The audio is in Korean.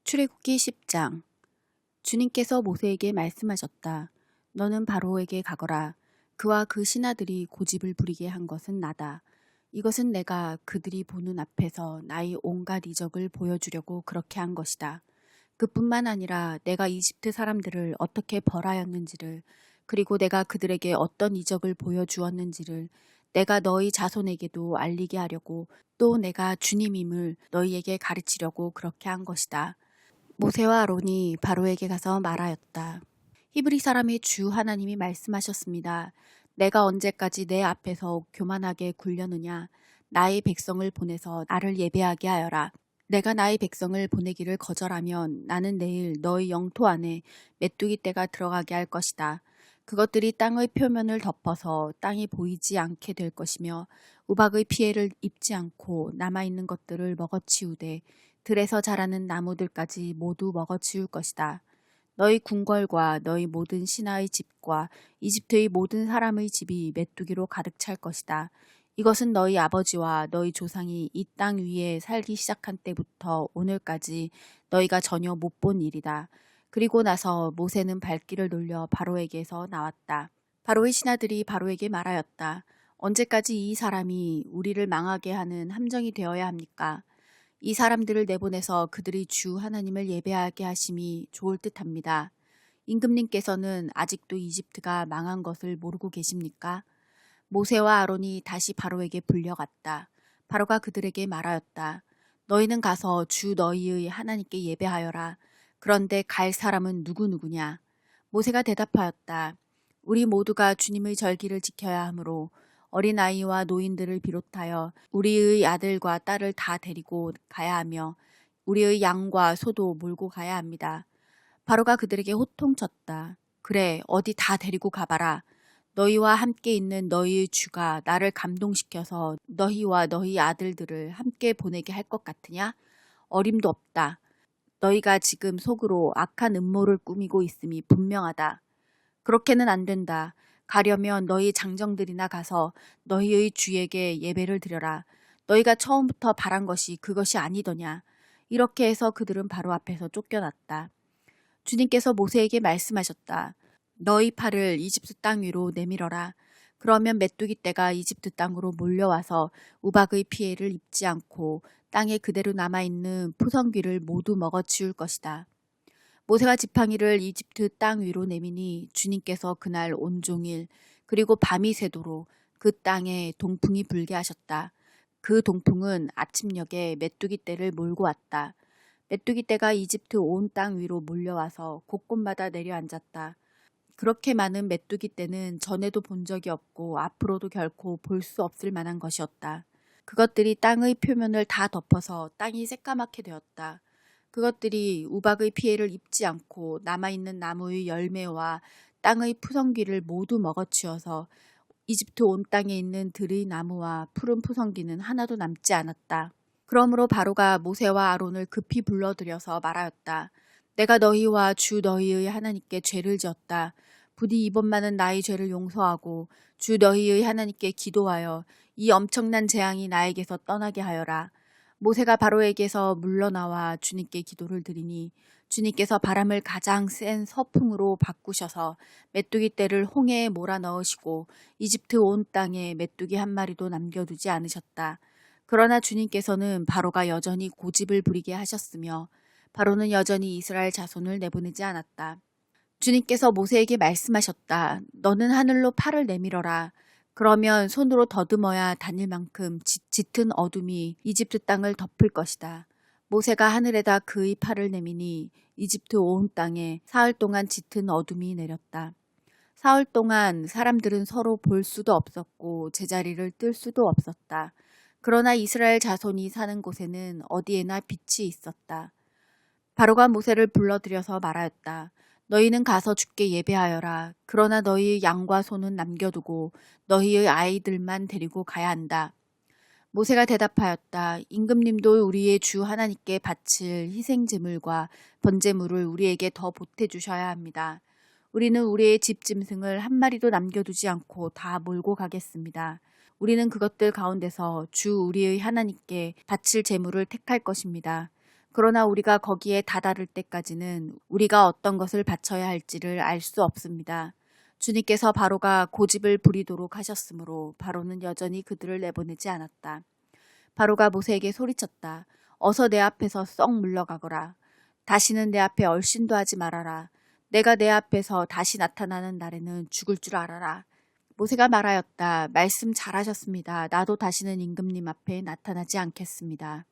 출애굽기 10장. 주님께서 모세에게 말씀하셨다. 너는 바로에게 가거라. 그와 그 신하들이 고집을 부리게 한 것은 나다. 이것은 내가 그들이 보는 앞에서 나의 온갖 이적을 보여주려고 그렇게 한 것이다. 그뿐만 아니라 내가 이집트 사람들을 어떻게 벌하였는지를, 그리고 내가 그들에게 어떤 이적을 보여주었는지를 내가 너희 자손에게도 알리게 하려고, 또 내가 주님임을 너희에게 가르치려고 그렇게 한 것이다. 모세와 아론이 바로에게 가서 말하였다. 히브리 사람의 주 하나님이 말씀하셨습니다. 내가 언제까지 내 앞에서 교만하게 굴려느냐. 나의 백성을 보내서 나를 예배하게 하여라. 내가 나의 백성을 보내기를 거절하면 나는 내일 너희 영토 안에 메뚜기 떼가 들어가게 할 것이다. 그것들이 땅의 표면을 덮어서 땅이 보이지 않게 될 것이며 우박의 피해를 입지 않고 남아있는 것들을 먹어치우되 들에서 자라는 나무들까지 모두 먹어치울 것이다. 너희 궁궐과 너희 모든 신하의 집과 이집트의 모든 사람의 집이 메뚜기로 가득 찰 것이다. 이것은 너희 아버지와 너희 조상이 이 땅 위에 살기 시작한 때부터 오늘까지 너희가 전혀 못 본 일이다. 그리고 나서 모세는 발길을 돌려 바로에게서 나왔다. 바로의 신하들이 바로에게 말하였다. 언제까지 이 사람이 우리를 망하게 하는 함정이 되어야 합니까? 이 사람들을 내보내서 그들이 주 하나님을 예배하게 하심이 좋을 듯합니다. 임금님께서는 아직도 이집트가 망한 것을 모르고 계십니까? 모세와 아론이 다시 바로에게 불려갔다. 바로가 그들에게 말하였다. 너희는 가서 주 너희의 하나님께 예배하여라. 그런데 갈 사람은 누구누구냐? 모세가 대답하였다. 우리 모두가 주님의 절기를 지켜야 하므로 어린아이와 노인들을 비롯하여 우리의 아들과 딸을 다 데리고 가야 하며 우리의 양과 소도 몰고 가야 합니다. 바로가 그들에게 호통쳤다. 그래, 어디 다 데리고 가봐라. 너희와 함께 있는 너희의 주가 나를 감동시켜서 너희와 너희 아들들을 함께 보내게 할 것 같으냐? 어림도 없다. 너희가 지금 속으로 악한 음모를 꾸미고 있음이 분명하다. 그렇게는 안 된다. 가려면 너희 장정들이나 가서 너희의 주에게 예배를 드려라. 너희가 처음부터 바란 것이 그것이 아니더냐. 이렇게 해서 그들은 바로 앞에서 쫓겨났다. 주님께서 모세에게 말씀하셨다. 너희 팔을 이집트 땅 위로 내밀어라. 그러면 메뚜기 떼가 이집트 땅으로 몰려와서 우박의 피해를 입지 않고 땅에 그대로 남아있는 푸성귀를 모두 먹어치울 것이다. 모세가 지팡이를 이집트 땅 위로 내미니 주님께서 그날 온종일 그리고 밤이 새도록 그 땅에 동풍이 불게 하셨다. 그 동풍은 아침녘에 메뚜기 떼를 몰고 왔다. 메뚜기 떼가 이집트 온 땅 위로 몰려와서 곳곳마다 내려앉았다. 그렇게 많은 메뚜기 떼는 전에도 본 적이 없고 앞으로도 결코 볼 수 없을 만한 것이었다. 그것들이 땅의 표면을 다 덮어서 땅이 새까맣게 되었다. 그것들이 우박의 피해를 입지 않고 남아있는 나무의 열매와 땅의 푸성귀를 모두 먹어치워서 이집트 온 땅에 있는 들의 나무와 푸른 푸성귀는 하나도 남지 않았다. 그러므로 바로가 모세와 아론을 급히 불러들여서 말하였다. 내가 너희와 주 너희의 하나님께 죄를 지었다. 부디 이번만은 나의 죄를 용서하고 주 너희의 하나님께 기도하여 이 엄청난 재앙이 나에게서 떠나게 하여라. 모세가 바로에게서 물러나와 주님께 기도를 드리니 주님께서 바람을 가장 센 서풍으로 바꾸셔서 메뚜기 떼를 홍해에 몰아넣으시고 이집트 온 땅에 메뚜기 한 마리도 남겨두지 않으셨다. 그러나 주님께서는 바로가 여전히 고집을 부리게 하셨으며 바로는 여전히 이스라엘 자손을 내보내지 않았다. 주님께서 모세에게 말씀하셨다. 너는 하늘로 팔을 내밀어라. 그러면 손으로 더듬어야 다닐 만큼 짙은 어둠이 이집트 땅을 덮을 것이다. 모세가 하늘에다 그의 팔을 내미니 이집트 온 땅에 사흘 동안 짙은 어둠이 내렸다. 사흘 동안 사람들은 서로 볼 수도 없었고 제자리를 뜰 수도 없었다. 그러나 이스라엘 자손이 사는 곳에는 어디에나 빛이 있었다. 바로가 모세를 불러들여서 말하였다. 너희는 가서 주께 예배하여라. 그러나 너희의 양과 소는 남겨두고 너희의 아이들만 데리고 가야 한다. 모세가 대답하였다. 임금님도 우리의 주 하나님께 바칠 희생제물과 번제물을 우리에게 더 보태주셔야 합니다. 우리는 우리의 집 짐승을 한 마리도 남겨두지 않고 다 몰고 가겠습니다. 우리는 그것들 가운데서 주 우리의 하나님께 바칠 제물을 택할 것입니다. 그러나 우리가 거기에 다다를 때까지는 우리가 어떤 것을 바쳐야 할지를 알 수 없습니다. 주님께서 바로가 고집을 부리도록 하셨으므로 바로는 여전히 그들을 내보내지 않았다. 바로가 모세에게 소리쳤다. 어서 내 앞에서 썩 물러가거라. 다시는 내 앞에 얼씬도 하지 말아라. 내가 내 앞에서 다시 나타나는 날에는 죽을 줄 알아라. 모세가 말하였다. 말씀 잘하셨습니다. 나도 다시는 임금님 앞에 나타나지 않겠습니다.